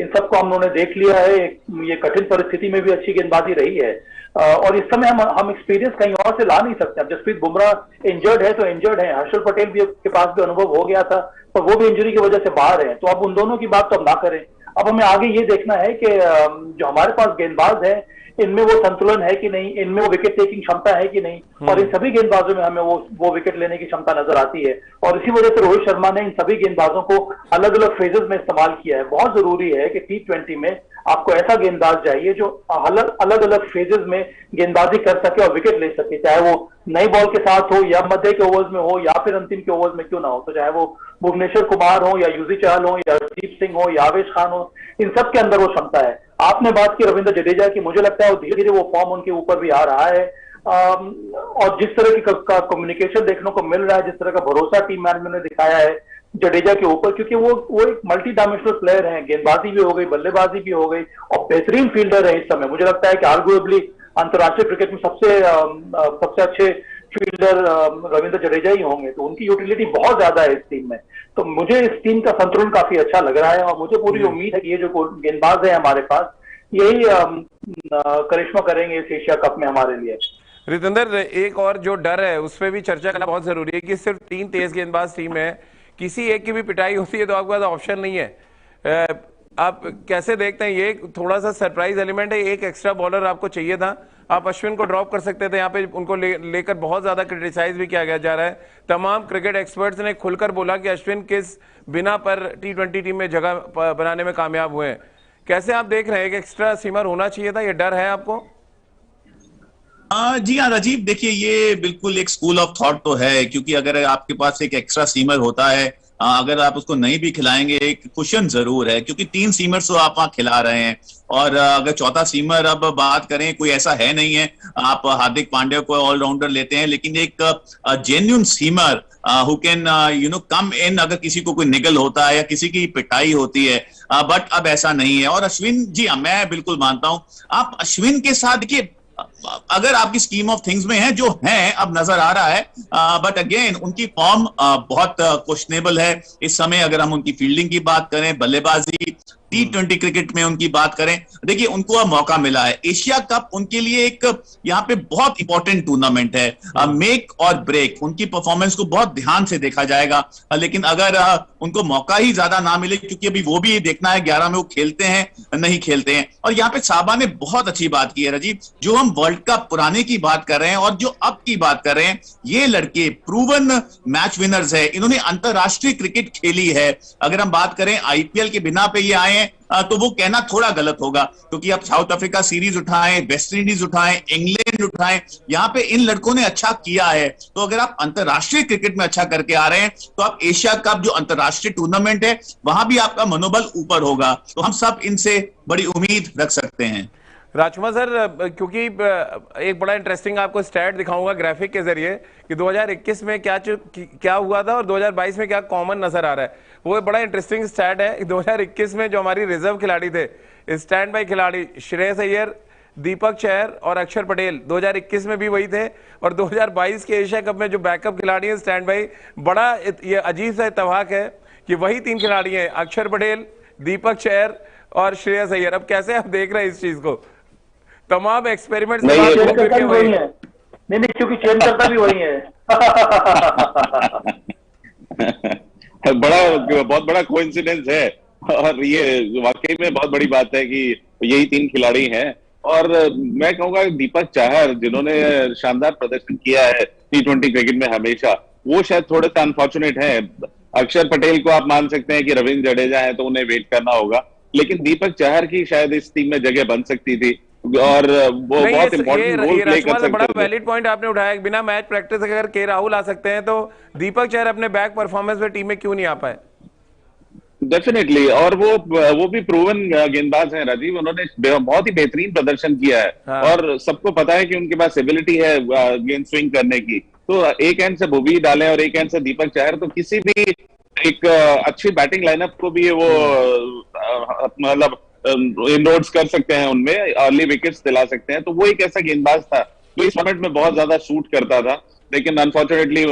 C: इन सबको हम लोगों ने देख लिया है। ये कठिन परिस्थिति में भी अच्छी गेंदबाजी रही है, और इस समय हम एक्सपीरियंस कहीं और से ला नहीं सकते। अब जसप्रीत बुमराह इंजर्ड है तो इंजर्ड है, हर्षल पटेल भी के पास भी अनुभव हो गया था पर वो भी इंजरी की वजह से बाहर है, तो अब उन दोनों की बात तो अब ना करें। अब हमें आगे ये देखना है कि जो हमारे पास गेंदबाज है इनमें वो संतुलन है कि नहीं, इनमें वो विकेट टेकिंग क्षमता है कि नहीं, और इन सभी गेंदबाजों में हमें वो विकेट लेने की क्षमता नजर आती है। और इसी वजह से रोहित शर्मा ने इन सभी गेंदबाजों को अलग अलग फेजेस में इस्तेमाल किया है। बहुत जरूरी है कि T20 में आपको ऐसा गेंदबाज चाहिए जो अलग अलग फेजेस में गेंदबाजी कर सके और विकेट ले सके, चाहे वो नई बॉल के साथ हो या मध्य के ओवर्स में हो या फिर अंतिम के ओवर्स में क्यों ना हो। तो चाहे वो भुवनेश्वर कुमार हो या युजवेंद्र चहल हो या हरदीप सिंह हो या आवेश खान हो, इन सब के अंदर वो क्षमता है। आपने बात की रविंद्र जडेजा की, मुझे लगता है धीरे धीरे वो फॉर्म उनके ऊपर भी आ रहा है, और जिस तरह की कम्युनिकेशन देखने को मिल रहा है, जिस तरह का भरोसा टीम मैनेजमेंट ने दिखाया है जडेजा के ऊपर, क्योंकि वो एक मल्टी डायमेंशनल प्लेयर हैं, गेंदबाजी भी हो गई, बल्लेबाजी भी हो गई और बेहतरीन फील्डर है। इस समय मुझे लगता है कि आर्गुएबली अंतर्राष्ट्रीय क्रिकेट में सबसे अच्छे फील्डर रविंद्र जडेजा ही होंगे, तो उनकी यूटिलिटी बहुत ज्यादा है इस टीम में। तो मुझे इस टीम का संतुलन काफी अच्छा लग रहा है और मुझे पूरी उम्मीद है कि ये जो गेंदबाज है हमारे पास यही करिश्मा करेंगे इस एशिया कप में हमारे लिए।
A: रितेंद्र, एक और जो डर है उस पर भी चर्चा करना बहुत जरूरी है कि सिर्फ 3 तेज गेंदबाज टीम है, किसी एक की भी पिटाई होती है तो आपके पास ऑप्शन नहीं है। आप कैसे देखते हैं? ये थोड़ा सा सरप्राइज एलिमेंट है, एक एक्स्ट्रा बॉलर आपको चाहिए था, आप अश्विन को ड्रॉप कर सकते थे। यहाँ पे उनको लेकर बहुत ज्यादा क्रिटिसाइज भी किया जा रहा है। तमाम क्रिकेट एक्सपर्ट्स ने खुलकर बोला कि अश्विन किस बिना पर T20 टीम में जगह बनाने में कामयाब हुए हैं। कैसे आप देख रहे हैं? एक एक्स्ट्रा सीमर होना चाहिए था, ये डर है आपको?
D: जी हाँ राजीव, देखिए ये बिल्कुल एक स्कूल ऑफ थॉट तो है, क्योंकि अगर आपके पास एक एक्स्ट्रा सीमर होता है, अगर आप उसको नहीं भी खिलाएंगे एक कुशन जरूर है, क्योंकि 3 सीमर्स तो आप वहां खिला रहे हैं, और अगर चौथा सीमर अब बात करें कोई ऐसा है नहीं है। आप हार्दिक पांड्या को ऑलराउंडर लेते हैं, लेकिन एक genuine seamer who can come in अगर किसी को कोई निगल होता है या किसी की पिटाई होती है, बट अब ऐसा नहीं है। और अश्विन, जी हाँ मैं बिल्कुल मानता हूं, आप अश्विन के साथ देखिए अगर आपकी स्कीम ऑफ थिंग्स में है, जो है अब नजर आ रहा है, बट अगेन उनकी फॉर्म बहुत क्वेश्चनेबल है इस समय। अगर हम उनकी फील्डिंग की बात करें, बल्लेबाजी, T20 क्रिकेट में उनकी बात करें, देखिए उनको अब मौका मिला है। एशिया कप उनके लिए एक यहाँ पे बहुत इंपॉर्टेंट टूर्नामेंट है, मेक और ब्रेक। उनकी परफॉर्मेंस को बहुत ध्यान से देखा जाएगा, लेकिन अगर उनको मौका ही ज्यादा ना मिले, क्योंकि अभी वो भी देखना है 11 में वो खेलते हैं नहीं खेलते हैं। और यहाँ पे साबा ने बहुत अच्छी बात की है राजीव, जो हम वर्ल्ड कप पुराने की बात कर रहे हैं और जो अब की बात कर रहे हैं, ये लड़के प्रूवन मैच विनर्स है, इन्होंने अंतरराष्ट्रीय क्रिकेट खेली है। अगर हम बात करें आईपीएल के बिना पे ये आए हैं, तो वो कहना थोड़ा गलत होगा, क्योंकि आप साउथ अफ्रीका सीरीज उठाएं, वेस्ट इंडीज उठाएं, इंग्लैंड उठाएं, यहाँ पे इन लड़कों ने अच्छा किया है। तो अगर आप अंतरराष्ट्रीय क्रिकेट में अच्छा करके आ रहे हैं, तो आप एशिया कप जो अंतरराष्ट्रीय टूर्नामेंट है, वहां भी आपका मनोबल ऊपर होगा। तो हम सब इनसे बड़ी उम्मीद रख सकते हैं।
A: राजकुमार सर, क्योंकि एक बड़ा इंटरेस्टिंग आपको स्टैट दिखाऊंगा ग्राफिक के जरिए कि 2021 में क्या हुआ था और 2022 में क्या कॉमन नजर आ रहा है। वो बड़ा इंटरेस्टिंग स्टैट है। 2021 में जो हमारी रिजर्व खिलाड़ी थे, स्टैंड बाई खिलाड़ी, श्रेयस अय्यर, दीपक चहर और अक्षर पटेल 2021 में भी वही थे। और 2022 के एशिया कप में जो बैकअप खिलाड़ी हैं स्टैंड बाई, बड़ा ये अजीब सा इत्तेफाक है कि वही 3 खिलाड़ी हैं, अक्षर पटेल, दीपक चहर और श्रेयस अय्यर। अब कैसे आप देख रहे हैं इस चीज को? तमाम एक्सपेरिमेंट्स
C: वही है। नहीं, क्योंकि चयन करता भी वही है।
B: बहुत बड़ा कोइंसिडेंस है, और ये वाकई में बहुत बड़ी बात है कि यही 3 खिलाड़ी हैं। और मैं कहूंगा दीपक चाहर, जिन्होंने शानदार प्रदर्शन किया है T20 क्रिकेट में हमेशा, वो शायद थोड़े से अनफॉर्चुनेट है। अक्षर पटेल को आप मान सकते हैं कि रविंद्र जडेजा है तो उन्हें वेट करना होगा, लेकिन दीपक चाहर की शायद इस टीम में जगह बन सकती थी, और वो बहुत इंपॉर्टेंट रोल प्ले कर सकते थे।
A: बड़ा वैलिड पॉइंट आपने उठाया। बिना मैच प्रैक्टिस अगर के राहुल आ सकते हैं, तो दीपक चहर अपने बैक परफॉर्मेंस में टीम में क्यों नहीं आ पाए?
B: डेफिनेटली, और वो भी प्रूवन गेंदबाज हैं राजीव, उन्होंने बहुत ही बेहतरीन प्रदर्शन किया है। हाँ। और सबको पता है कि उनके पास एबिलिटी है गेंद स्विंग करने की। तो एक एंड से भुवी डालें और एक एंड से दीपक चहर, तो किसी भी एक अच्छी बैटिंग लाइनअप को भी वो मतलब इनरोड्स कर सकते हैं, उनमें अर्ली विकेट्स दिला सकते हैं। तो वो एक ऐसा गेंदबाज था जो इस फॉर्मेट में बहुत ज्यादा सूट करता था, लेकिन अनफॉर्चुनेटली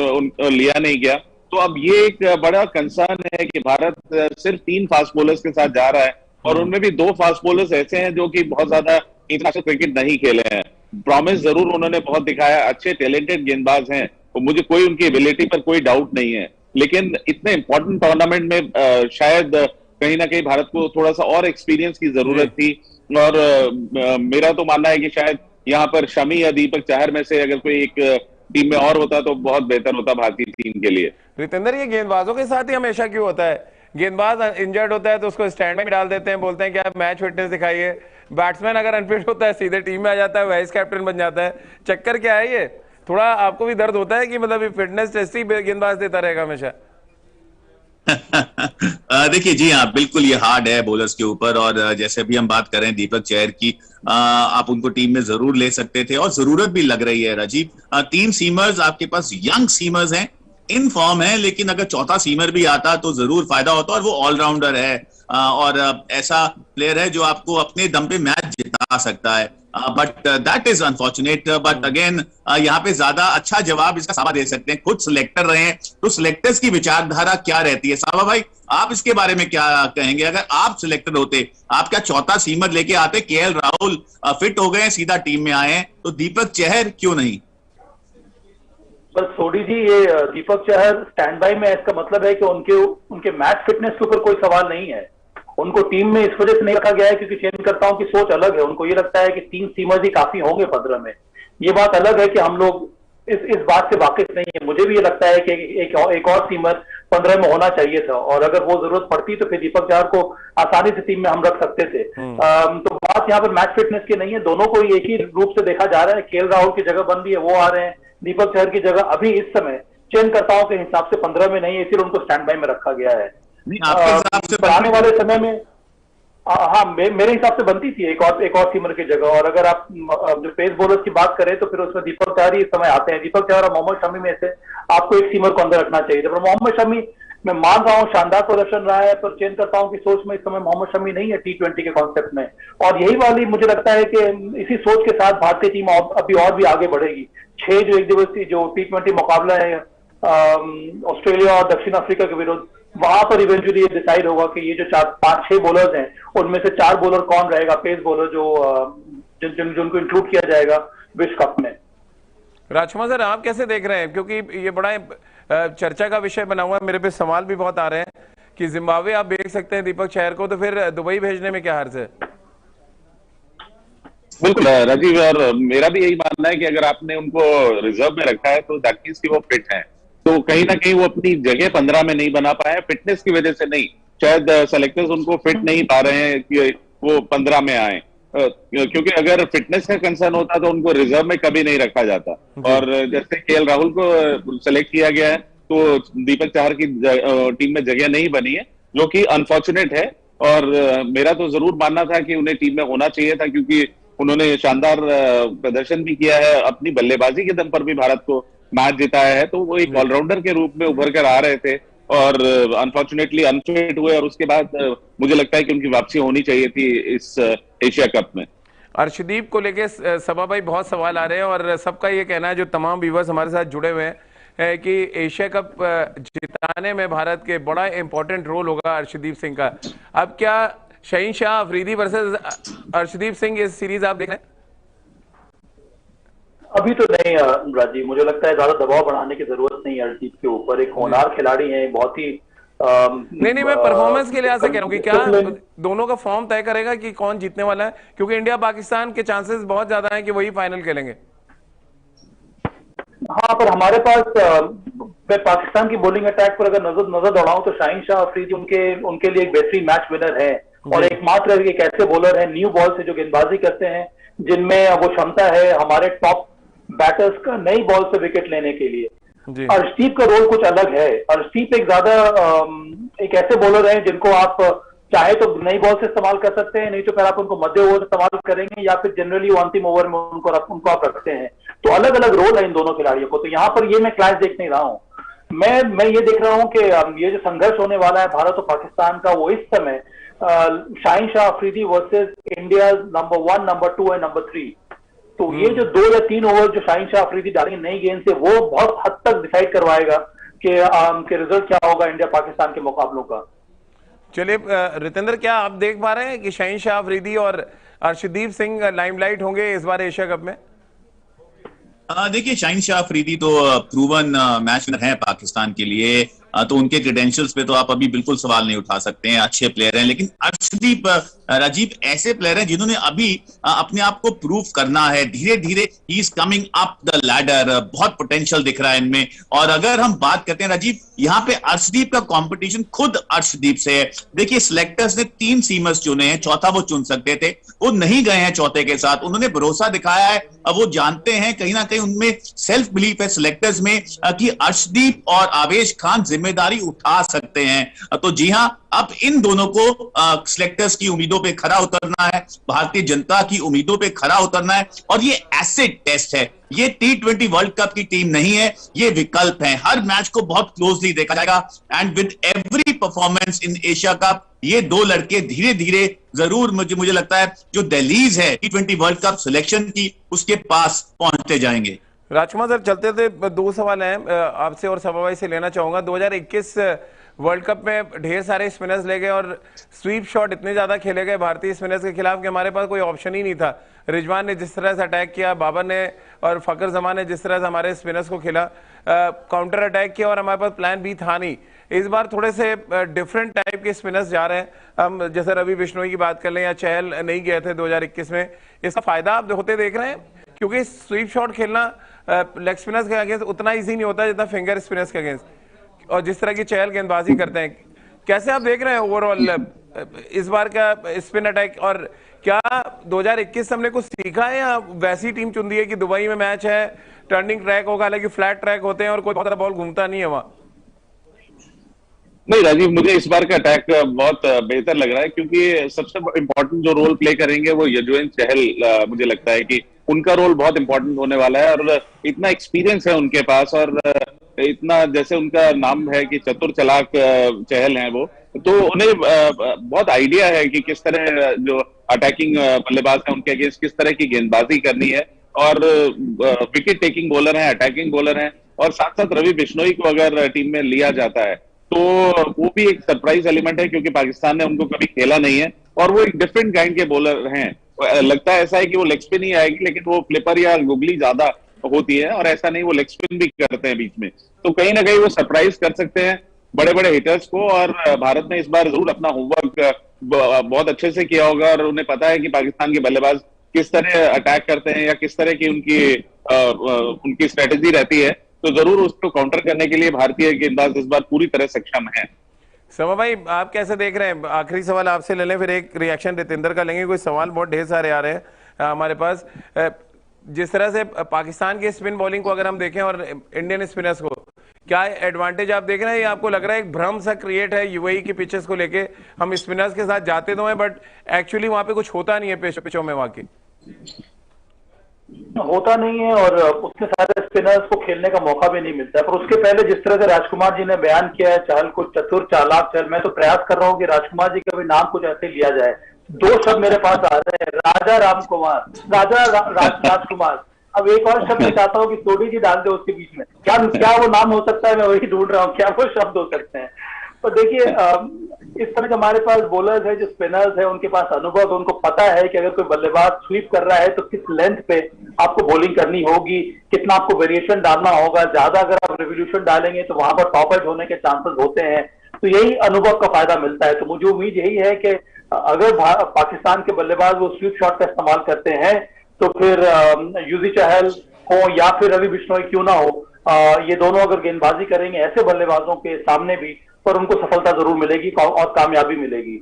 B: लिया नहीं गया। तो अब ये एक बड़ा कंसर्न है कि भारत सिर्फ 3 फास्ट बॉलर्स के साथ जा रहा है, और उनमें भी 2 फास्ट बॉलर्स ऐसे हैं जो कि बहुत ज्यादा इंटरनेशनल क्रिकेट नहीं खेले हैं। प्रॉमिस जरूर उन्होंने बहुत दिखाया, अच्छे टैलेंटेड गेंदबाज हैं, तो मुझे कोई उनकी एबिलिटी पर कोई डाउट नहीं है। लेकिन इतने इंपॉर्टेंट टूर्नामेंट में शायद कहीं ना कहीं भारत को थोड़ा सा और एक्सपीरियंस की जरूरत थी। और मेरा तो मानना है कि शायद यहाँ पर शमी या दीपक चाहर में से अगर कोई एक टीम में और होता तो बहुत बेहतर होता भारतीय टीम के लिए।
A: रितेंद्र, ये गेंदबाजों के साथ ही हमेशा क्यों होता है? गेंदबाज इंजर्ड होता है तो उसको स्टैंड में डाल देते हैं, बोलते हैं कि आप मैच फिटनेस दिखाइए। बैट्समैन अगर अनफिट होता है सीधे टीम में आ जाता है, वाइस कैप्टन बन जाता है। चक्कर क्या है ये? थोड़ा आपको भी दर्द होता है कि मतलब फिटनेस टेस्ट ही गेंदबाज देता रहेगा हमेशा?
D: देखिए जी हाँ, बिल्कुल ये हार्ड है बॉलर्स के ऊपर। और जैसे भी हम बात करें दीपक चहर की, आप उनको टीम में जरूर ले सकते थे और जरूरत भी लग रही है राजीव। 3 सीमर्स आपके पास यंग सीमर्स हैं, इन फॉर्म है, लेकिन अगर चौथा सीमर भी आता तो जरूर फायदा होता। और वो ऑलराउंडर है और ऐसा प्लेयर है जो आपको अपने दम पे मैच जिता सकता है। But that is unfortunate. But again यहाँ पे ज्यादा अच्छा जवाब इसका साबा दे सकते हैं, खुद सिलेक्टर रहे हैं, तो सिलेक्टर्स की विचारधारा क्या रहती है। साबा भाई, आप इसके बारे में क्या कहेंगे? अगर आप सिलेक्टर होते, आप क्या चौथा सीमर लेके आते? केएल राहुल फिट हो गए, सीधा टीम में आए हैं, तो दीपक चहर क्यों नहीं?
C: बस सोडी जी, ये दीपक चहर स्टैंड बाई में, इसका मतलब है कि उनके मैच फिटनेस के ऊपर कोई सवाल नहीं है। उनको टीम में इस वजह से नहीं रखा गया है क्योंकि चयनकर्ताओं की सोच अलग है। उनको ये लगता है कि 3 सीमर्स ही काफी होंगे 15 में। ये बात अलग है कि हम लोग इस बात से वाकिफ नहीं है। मुझे भी ये लगता है कि एक और सीमर 15 में होना चाहिए था, और अगर वो जरूरत पड़ती तो फिर दीपक चहर को आसानी से टीम में हम रख सकते थे। तो बात यहाँ पर मैच फिटनेस की नहीं है, दोनों को एक ही रूप से देखा जा रहा है। केएल राहुल की जगह बन रही है, वो आ रहे हैं। दीपक चहर की जगह अभी इस समय चयनकर्ताओं के हिसाब से 15 में नहीं है, इसलिए उनको स्टैंड बाई में रखा गया है। आने वाले समय में हाँ, मेरे हिसाब से बनती थी एक और सीमर की जगह। और अगर आप जो पेस बॉलर्स की बात करें तो फिर उसमें दीपक चहर ही इस समय आते हैं। दीपक चहर और मोहम्मद शमी में से आपको एक सीमर को अंदर रखना चाहिए था, पर मोहम्मद शमी मैं मान रहा हूँ शानदार प्रदर्शन रहा है, पर चयनकर्ताओं की सोच में इस समय मोहम्मद शमी नहीं है T20 के कॉन्सेप्ट में। और यही वाली मुझे लगता है कि इसी सोच के साथ भारतीय टीम अभी और भी आगे बढ़ेगी। 6 जो एक दिवसीय जो T20 मुकाबला है ऑस्ट्रेलिया और दक्षिण अफ्रीका के विरुद्ध, वहां पर इवेंचुअली ये डिसाइड होगा कि ये जो 4-5-6 बॉलर्स हैं उनमें से 4 बॉलर कौन रहेगा, पेस बॉलर जो जिनको इंक्लूड किया जाएगा विश्व कप में।
A: राजकुमार सर, आप कैसे देख रहे हैं, क्योंकि ये बड़ा चर्चा का विषय बना हुआ है, मेरे पे सवाल भी बहुत आ रहे हैं कि जिम्बाब्वे आप भेज सकते हैं दीपक चहर को, तो फिर दुबई भेजने में क्या हर्ज है?
B: बिल्कुल राजीव, और मेरा भी यही मानना है कि अगर आपने उनको रिजर्व में रखा है तो दैट मींस कि वो फिट हैं। तो कहीं ना कहीं वो अपनी जगह 15 में नहीं बना पाए, फिटनेस की वजह से नहीं, शायद सेलेक्टर्स उनको फिट नहीं पा रहे हैं कि वो 15 में आए, क्योंकि अगर फिटनेस का कंसर्न होता तो उनको रिजर्व में कभी नहीं रखा जाता। और जैसे केएल राहुल को सिलेक्ट किया गया है तो दीपक चहर की टीम में जगह नहीं बनी है, जो कि अनफॉर्चुनेट है। और मेरा तो जरूर मानना था कि उन्हें टीम में होना चाहिए था, क्योंकि उन्होंने शानदार प्रदर्शन भी किया है, अपनी बल्लेबाजी के दम पर भी भारत को मैच जिताया है। तो वो एक ऑलराउंडर के रूप में उभर कर आ रहे थे और अनफॉर्चुनेटली अनफिट हुए, और उसके बाद मुझे लगता है कि उनकी वापसी होनी चाहिए थी इस एशिया कप में।
A: अर्शदीप को लेके सभा भाई बहुत सवाल आ रहे हैं और सबका ये कहना है, जो तमाम व्यूअर्स हमारे साथ जुड़े हुए हैं, कि एशिया कप जिताने में भारत के बड़ा इंपॉर्टेंट रोल होगा अर्शदीप सिंह का। अब क्या शहीन शाह अफरीदी वर्सेस अर्शदीप सिंह इस सीरीज आप देख रहे हैं?
C: अभी तो नहीं राजीव, मुझे लगता है ज्यादा दबाव बढ़ाने की जरूरत नहीं है अर्शदीप के ऊपर। एक होनहार खिलाड़ी है, बहुत ही
A: नहीं, मैं परफॉर्मेंस के लिहाज से कह रहा हूँ कि क्या दोनों का फॉर्म तय करेगा कि कौन जीतने वाला है, क्योंकि इंडिया पाकिस्तान के चांसेस बहुत ज्यादा हैं कि वही फाइनल खेलेंगे।
C: हाँ, पर हमारे पास मैं पाकिस्तान की बॉलिंग अटैक पर अगर नजर दौड़ाऊं तो शाहीन शाह अफरीदी उनके लिए एक बेहतरीन मैच विनर है, और एकमात्र एक ऐसे बॉलर है न्यू बॉल से जो गेंदबाजी करते हैं, जिनमें वो क्षमता है हमारे टॉप बैटर्स का नई बॉल से विकेट लेने के लिए। अर्शदीप का रोल कुछ अलग है। अर्शदीप एक ऐसे बॉलर हैं जिनको आप चाहे तो नई बॉल से इस्तेमाल कर सकते हैं, नहीं तो फिर आप उनको मध्य ओवर इस्तेमाल करेंगे, या फिर जनरली वो अंतिम ओवर में उनको आप रखते हैं। तो अलग अलग रोल है इन दोनों खिलाड़ियों को। तो यहाँ पर ये मैं क्लैश देख नहीं रहा हूँ। मैं ये देख रहा हूँ कि ये जो संघर्ष होने वाला है भारत और पाकिस्तान का, वो इस समय Shaheen Shah Afridi versus India number 1, number 2 and number 3। तो ये जो 2 या 3 ओवर जो शाहीन शाह अफरीदी डालेंगे नई गेंद से, वो बहुत हद तक डिसाइड करवाएगा कि रिजल्ट क्या होगा इंडिया पाकिस्तान के मुकाबलों का।
A: चलिए रितेंद्र, क्या आप देख पा रहे हैं कि शाहीन शाह अफरीदी और अर्शदीप सिंह लाइमलाइट होंगे इस बार एशिया कप में?
D: देखिए, शाहीन शाह अफरीदी तो प्रूवन मैच विनर है पाकिस्तान के लिए, तो उनके क्रेडेंशियल्स पे तो आप अभी बिल्कुल सवाल नहीं उठा सकते हैं, अच्छे प्लेयर हैं। लेकिन अर्शदीप राजीव ऐसे प्लेयर हैं जिन्होंने अभी अपने आप को प्रूव करना है, धीरे धीरे he is coming up the ladder, बहुत पोटेंशियल दिख रहा है इनमें। और अगर हम बात करते हैं राजीव, यहाँ पे अर्शदीप का कंपटीशन खुद अर्शदीप से है। देखिए, सिलेक्टर्स ने 3 सीमर्स चुने हैं, चौथा वो चुन सकते थे, वो नहीं गए हैं चौथे के साथ। उन्होंने भरोसा दिखाया है, अब वो जानते हैं, कहीं ना कहीं उनमें सेल्फ बिलीफ है सिलेक्टर्स में कि अर्शदीप और आवेश खान जिम्मेदारी उठा सकते हैं। तो जी हां, अब इन दोनों को सिलेक्टर्स की उम्मीदों पे खरा उतरना है, भारतीय जनता की उम्मीदों पे खरा उतरना है। और ये एसिड टेस्ट है, ये T20 वर्ल्ड कप की टीम नहीं है, ये विकल्प है। हर मैच को बहुत क्लोजली देखा जाएगा, and with every performance in Asia cup ये 2 लड़के धीरे धीरे जरूर मुझे लगता है जो दहलीज है T20 वर्ल्ड कप सिलेक्शन की, उसके पास पहुंचते जाएंगे।
A: राजकुमार सर, चलते थे 2 सवाल हैं आपसे और सभा भाई से लेना चाहूंगा। 2021 वर्ल्ड कप में ढेर सारे स्पिनर्स ले गए और स्वीप शॉट इतने ज्यादा खेले गए भारतीय स्पिनर्स के खिलाफ कि हमारे पास कोई ऑप्शन ही नहीं था। रिजवान ने जिस तरह से अटैक किया, बाबर ने और फकर जमान ने जिस तरह से हमारे स्पिनर्स को खेला, काउंटर अटैक किया, और हमारे पास प्लान भी था नहीं। इस बार थोड़े से डिफरेंट टाइप के स्पिनर्स जा रहे हैं। हम जैसे रवि बिश्नोई की बात कर लें या चहल नहीं गए थे 2021 में, इसका फायदा आप होते देख रहे हैं? क्योंकि स्वीप शॉट खेलना लेग स्पिनर्स के अगेंस्ट उतना ईजी नहीं होता जितना फिंगर स्पिनर्स के अगेंस्ट, और जिस तरह की चहल गेंदबाजी करते हैं। कैसे आप देख रहे हैं ओवरऑल इस बार का स्पिन अटैक, और क्या 2021 से हमने कुछ सीखा है या वैसी टीम चुन दी है कि दुबई में मैच है, टर्निंग ट्रैक होगा, हालांकि फ्लैट ट्रैक होते हैं और कोई बहुत ज्यादा बॉल घूमता नहीं है वहां?
B: नहीं राजीव, मुझे इस बार का अटैक बहुत बेहतर लग रहा है, क्योंकि सबसे इंपॉर्टेंट जो रोल प्ले करेंगे वो यजुवेंद्र चहल, मुझे लगता है कि उनका रोल बहुत इंपॉर्टेंट होने वाला है। और इतना एक्सपीरियंस है उनके पास, और इतना, जैसे उनका नाम है कि चतुर चालाक चहल हैं वो, तो उन्हें बहुत आइडिया है कि किस तरह जो अटैकिंग बल्लेबाज हैं उनके अगेंस्ट किस तरह की गेंदबाजी करनी है। और विकेट टेकिंग बॉलर हैं, अटैकिंग बॉलर हैं, और साथ साथ रवि बिश्नोई को अगर टीम में लिया जाता है तो वो भी एक सरप्राइज एलिमेंट है, क्योंकि पाकिस्तान ने उनको कभी खेला नहीं है और वो एक डिफरेंट काइंड के बॉलर हैं। लगता है ऐसा है कि वो लेग स्पिन ही आएगी, लेकिन वो फ्लिपर या गुगली ज्यादा होती है, और ऐसा नहीं, वो लेग स्पिन भी करते हैं बीच में, तो कहीं ना कहीं वो सरप्राइज कर सकते हैं बड़े बड़े हिटर्स को। और भारत ने इस बार जरूर अपना होमवर्क बहुत अच्छे से किया होगा, और उन्हें पता है कि पाकिस्तान के बल्लेबाज किस तरह अटैक करते हैं या किस तरह की उनकी स्ट्रेटेजी रहती है, तो जरूर उसको काउंटर करने के लिए भारतीय गेंदबाज इस बार पूरी तरह सक्षम है।
A: समा भाई, आप कैसे देख रहे हैं? आखिरी सवाल आपसे ले लें, फिर एक रिएक्शन रितेंद्र का लेंगे। कोई सवाल बहुत ढेर सारे आ रहे हैं हमारे पास। जिस तरह से पाकिस्तान की स्पिन बॉलिंग को अगर हम देखें और इंडियन स्पिनर्स को, क्या एडवांटेज आप देख रहे हैं, या आपको लग रहा है एक भ्रम सा क्रिएट है यूएई की पिचेस को लेके? हम स्पिनर्स के साथ जाते तो हैं, बट एक्चुअली वहां पे कुछ होता नहीं है पिचों में, वहां की
C: होता नहीं है, और उतने सारे स्पिनर्स को खेलने का मौका भी नहीं मिलता है। पर उसके पहले जिस तरह से राजकुमार जी ने बयान किया है चहल को चतुर चालाक चहल, मैं तो प्रयास कर रहा हूँ कि राजकुमार जी का भी नाम कुछ ऐसे लिया जाए। दो शब्द मेरे पास आ रहे हैं, राजा रामकुमार, राजकुमार। अब एक और शब्द मैं चाहता हूँ कि सोडी जी डाल दे उसके बीच में। क्या वो नाम हो सकता है? मैं वही ढूंढ रहा हूँ, क्या वो शब्द हो सकते हैं। तो देखिए, इस तरह के हमारे पास बॉलर्स है, जो स्पिनर्स है, उनके पास अनुभव, उनको पता है कि अगर कोई बल्लेबाज स्वीप कर रहा है तो किस लेंथ पे आपको बॉलिंग करनी होगी, कितना आपको वेरिएशन डालना होगा। ज्यादा अगर आप रेवोल्यूशन डालेंगे तो वहां पर टॉप एज होने के चांसेस होते हैं। तो यही अनुभव का फायदा मिलता है। तो मुझे उम्मीद यही है कि अगर पाकिस्तान के बल्लेबाज वो स्वीप शॉट का इस्तेमाल करते हैं तो फिर युजवेंद्र चहल हो या फिर रवि बिश्नोई क्यों ना हो, ये दोनों अगर गेंदबाजी करेंगे ऐसे बल्लेबाजों के सामने भी, पर उनको सफलता जरूर मिलेगी और कामयाबी मिलेगी।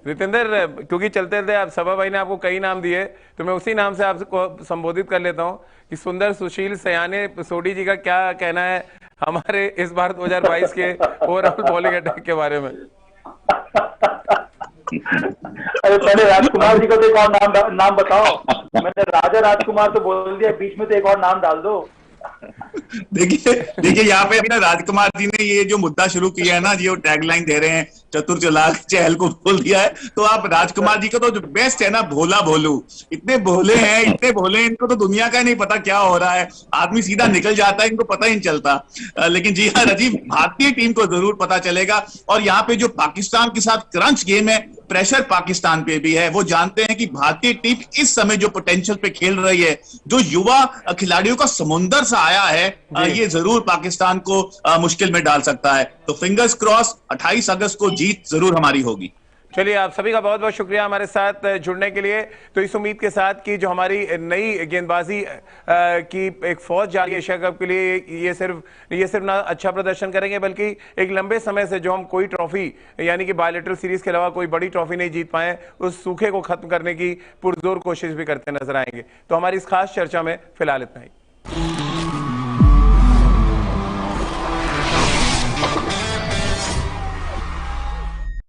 A: रितेंद्र, क्योंकि चलते चलते आप सभा भाई ने आपको कई नाम दिए, तो मैं उसी नाम से आपको संबोधित कर लेता हूं कि सुंदर सुशील सयाने सोडी जी का क्या कहना है हमारे इस बार 2022 के ओवरऑल बॉलिंग अटैक के बारे में?
C: अरे पहले राजकुमार जी को तो एक और नाम बताओ। मैंने राजा राजकुमार तो बोल दिया, बीच में तो एक और नाम डाल दो।
D: देखिए यहाँ पे अभी ना राजकुमार जी ने ये जो मुद्दा शुरू किया है ना, जो टैगलाइन दे रहे हैं चतुर चालाक चहल को बोल दिया है, तो आप राजकुमार जी का तो जो बेस्ट है ना, भोला भोलू। इतने भोले हैं, इनको तो दुनिया का ही नहीं पता क्या हो रहा है। आदमी सीधा निकल जाता है, इनको पता ही नहीं चलता। लेकिन जी हाँ राजीव, भारतीय टीम को जरूर पता चलेगा। और यहाँ पे जो पाकिस्तान के साथ क्रंच गेम है, प्रेशर पाकिस्तान पे भी है। वो जानते हैं कि भारतीय टीम इस समय जो पोटेंशियल पे खेल रही है, जो युवा खिलाड़ियों का समुंदर सा आया है, ये जरूर पाकिस्तान को मुश्किल में डाल सकता है। तो फिंगर्स क्रॉस, 28 अगस्त को जीत जरूर हमारी होगी।
A: चलिए, आप सभी का बहुत बहुत शुक्रिया हमारे साथ जुड़ने के लिए। तो इस उम्मीद के साथ कि जो हमारी नई गेंदबाजी की एक फौज जा रही है एशिया कप के लिए, ये सिर्फ ना अच्छा प्रदर्शन करेंगे, बल्कि एक लंबे समय से जो हम कोई ट्रॉफी यानी कि बायलैटरल सीरीज के अलावा कोई बड़ी ट्रॉफी नहीं जीत पाए, उस सूखे को खत्म करने की पुरजोर कोशिश भी करते नजर आएंगे। तो हमारी इस खास चर्चा में फिलहाल इतना ही।